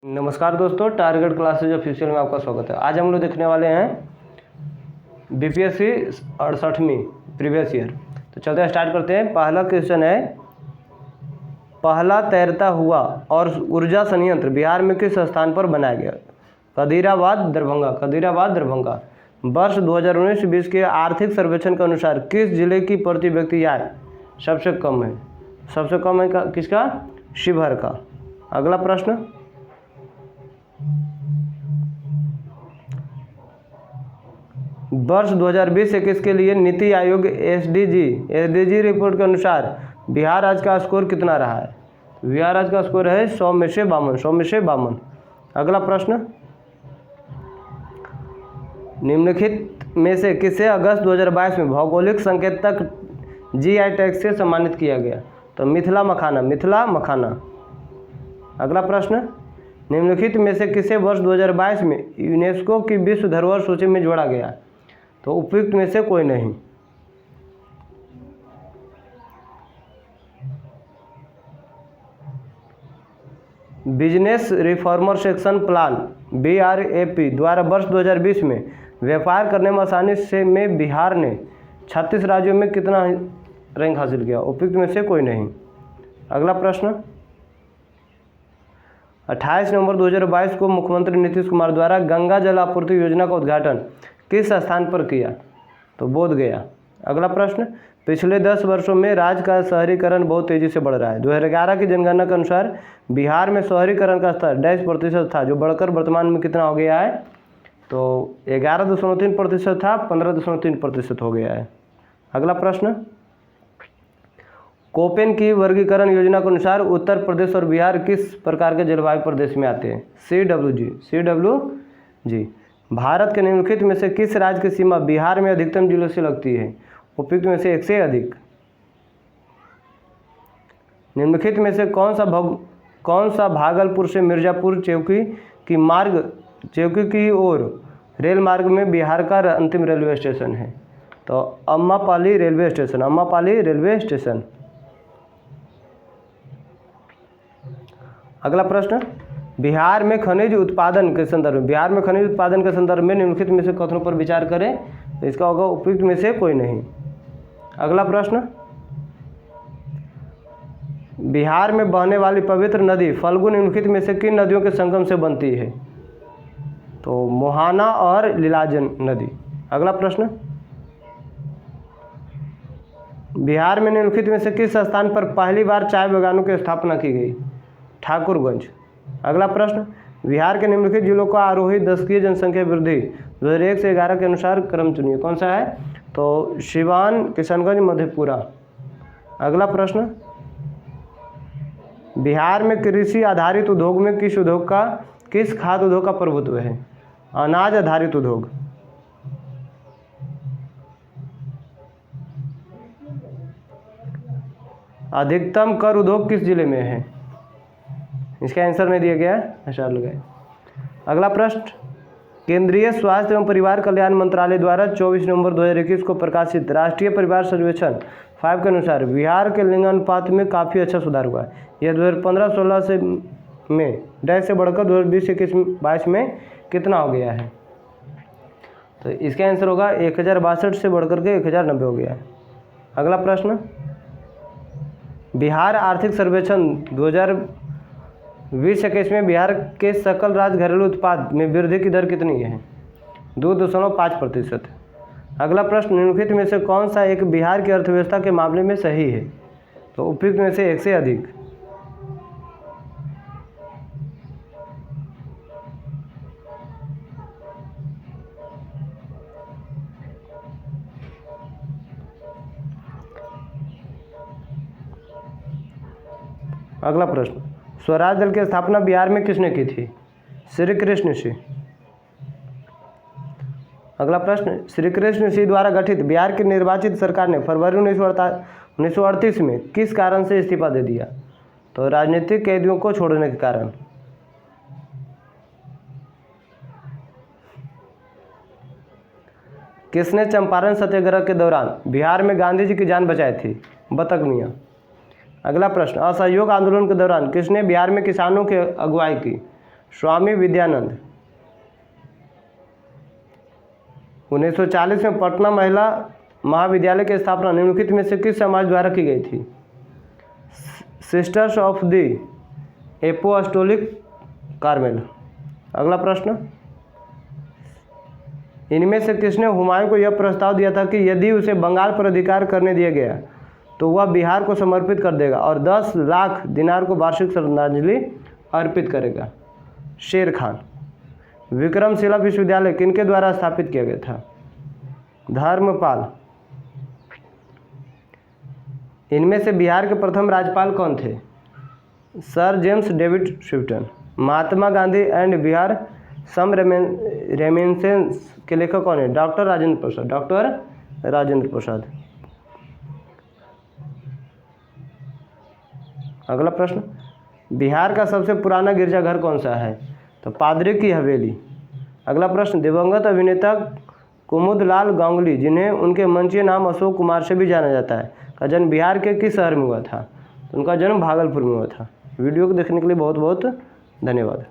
नमस्कार दोस्तों, target classes official में आपका स्वागत है। आज हम लोग देखने वाले हैं बीपीएससी 68वीं प्रीवियस ईयर। तो चलते हैं, स्टार्ट करते हैं। पहला क्वेश्चन है, पहला तैरता हुआ और ऊर्जा संयंत्र बिहार में किस स्थान पर बनाया गया? कदीराबाद दरभंगा। कदीराबाद दरभंगा। वर्ष 2019-20 के आर्थिक सर्वेक्षण के अनुसार किस जिले की प्रति व्यक्ति आय सबसे कम है? सबसे कम है किसका? शिवहर का। अगला प्रश्न, वर्ष 2020-21 के लिए नीति आयोग एसडीजी रिपोर्ट के अनुसार बिहार राज्य का स्कोर कितना रहा है? बिहार राज्य का स्कोर है 100 में से 52। अगला प्रश्न, निम्नलिखित में से किसे अगस्त 2022 में भौगोलिक संकेतक जीआई टैग से सम्मानित किया गया? तो मिथिला मखाना। अगला प्रश्न, निम्नलिखित में से किसे वर्ष 2022 में यूनेस्को की विश्व धरोहर सूची में जोड़ा गया? तो उपयुक्त में से कोई नहीं। बिजनेस रिफॉर्मर सेक्शन प्लान बीआरएपी द्वारा वर्ष 2020 में व्यापार करने में आसानी से में बिहार ने 36 राज्यों में कितना रैंक हासिल किया? उपयुक्त में से कोई नहीं। अगला प्रश्न, 28 नवंबर 2022 को मुख्यमंत्री नीतीश कुमार द्वारा गंगा जल आपूर्ति योजना का उद्घाटन किस स्थान पर किया? तो बोध गया। अगला प्रश्न, पिछले 10 वर्षों में राज्य का शहरीकरण बहुत तेजी से बढ़ रहा है। 2011 की जनगणना के अनुसार बिहार में शहरीकरण का स्तर 10% था, जो बढ़कर वर्तमान में कितना हो गया है? तो 11.3% था, 15.3% हो गया है। अगला प्रश्न, कोपेन की वर्गीकरण योजना के अनुसार उत्तर प्रदेश और बिहार किस प्रकार के जलवायु प्रदेश में आते हैं? CWG। भारत के निम्नलिखित में से किस राज्य की सीमा बिहार में अधिकतम जिलों से लगती है? उपयुक्त में से 1 से अधिक। निम्नलिखित में से कौन सा भागलपुर से मिर्जापुर चौकी की ओर रेल मार्ग में बिहार का अंतिम रेलवे स्टेशन है? तो अम्मापाली रेलवे स्टेशन। अगला प्रश्न, बिहार में खनिज उत्पादन के संदर्भ में निम्नलिखित में से कथनों पर विचार करें? तो इसका होगा उपयुक्त में से कोई नहीं। अगला प्रश्न, बिहार में बहने वाली पवित्र नदी फल्गु निम्नलिखित में से किन नदियों के संगम से बनती है? तो मोहाना और लीलाजन नदी। अगला प्रश्न, बिहार में निम्नलिखित में से किस स्थान पर पहली बार चाय बागानों की स्थापना की गई? ठाकुरगंज। अगला प्रश्न, बिहार के निम्नलिखित जिलों का आरोही दशकीय जनसंख्या वृद्धि 2001 से 11 के अनुसार क्रम चुनिए। कौन सा है? तो सिवान, किशनगंज, मधेपुरा। अगला प्रश्न, बिहार में कृषि आधारित उद्योग में किस खाद्य उद्योग का प्रभुत्व है? अनाज आधारित उद्योग। अधिकतम कर उद्योग किस जिले में है? इसका आंसर नहीं दिया गया है, निशान लगाए। अगला प्रश्न, केंद्रीय स्वास्थ्य एवं परिवार कल्याण मंत्रालय द्वारा 24 नवंबर 2021 को प्रकाशित राष्ट्रीय परिवार सर्वेक्षण 5 के अनुसार बिहार के लिंग अनुपात में काफ़ी अच्छा सुधार हुआ है। यह 2015-16 से में डैश से बढ़कर 2020-21-22 में कितना हो गया है? तो इसका आंसर होगा 1062 से बढ़कर के 1090 हो गया है। अगला प्रश्न, बिहार आर्थिक सर्वेक्षण 2020-21 में बिहार के सकल राज्य घरेलू उत्पाद में वृद्धि की दर कितनी है? 2.5%। अगला प्रश्न, निम्नलिखित में से कौन सा एक बिहार की अर्थव्यवस्था के मामले में सही है? तो उपयुक्त में से 1 से अधिक। अगला प्रश्न, स्वराज दल की स्थापना बिहार में किसने की थी? श्री कृष्ण सिंह। अगला प्रश्न, श्री कृष्ण सिंह द्वारा गठित बिहार की निर्वाचित सरकार ने फरवरी 1938 में किस कारण से इस्तीफा दे दिया? तो राजनीतिक कैदियों को छोड़ने के कारण। किसने चंपारण सत्याग्रह के दौरान बिहार में गांधी जी की जान बचाई थी? बतक मियाँ। अगला प्रश्न, असहयोग आंदोलन के दौरान किसने बिहार में किसानों की अगुवाई की? स्वामी विद्यानंद। 1940 में पटना महिला महाविद्यालय की स्थापना निम्नलिखित में से किस समाज द्वारा की गई थी? Sisters of the apostolic Carmel. अगला प्रश्न, इनमें से किसने हुमायूं को यह प्रस्ताव दिया था कि यदि उसे बंगाल पर अधिकार करने दिया गया तो वह बिहार को समर्पित कर देगा और 10 लाख दिनार को वार्षिक श्रद्धांजलि अर्पित करेगा? शेर खान। विक्रमशिला विश्वविद्यालय किनके द्वारा स्थापित किया गया था? धर्मपाल। इनमें से बिहार के प्रथम राज्यपाल कौन थे? Sir James David Swifton. Mahatma Gandhi and Bihar some reminiscences के लेखक कौन है? डॉक्टर राजेंद्र प्रसाद। डॉक्टर राजेंद्र प्रसाद। अगला प्रश्न, बिहार का सबसे पुराना गिरजाघर कौन सा है? तो पादरी की हवेली। अगला प्रश्न, दिवंगत अभिनेता कुमुदलाल गांगुली, जिन्हें उनके मंचीय नाम अशोक कुमार से भी जाना जाता है, का जन्म बिहार के किस शहर में हुआ था? तो उनका जन्म भागलपुर में हुआ था। वीडियो को देखने के लिए बहुत बहुत धन्यवाद।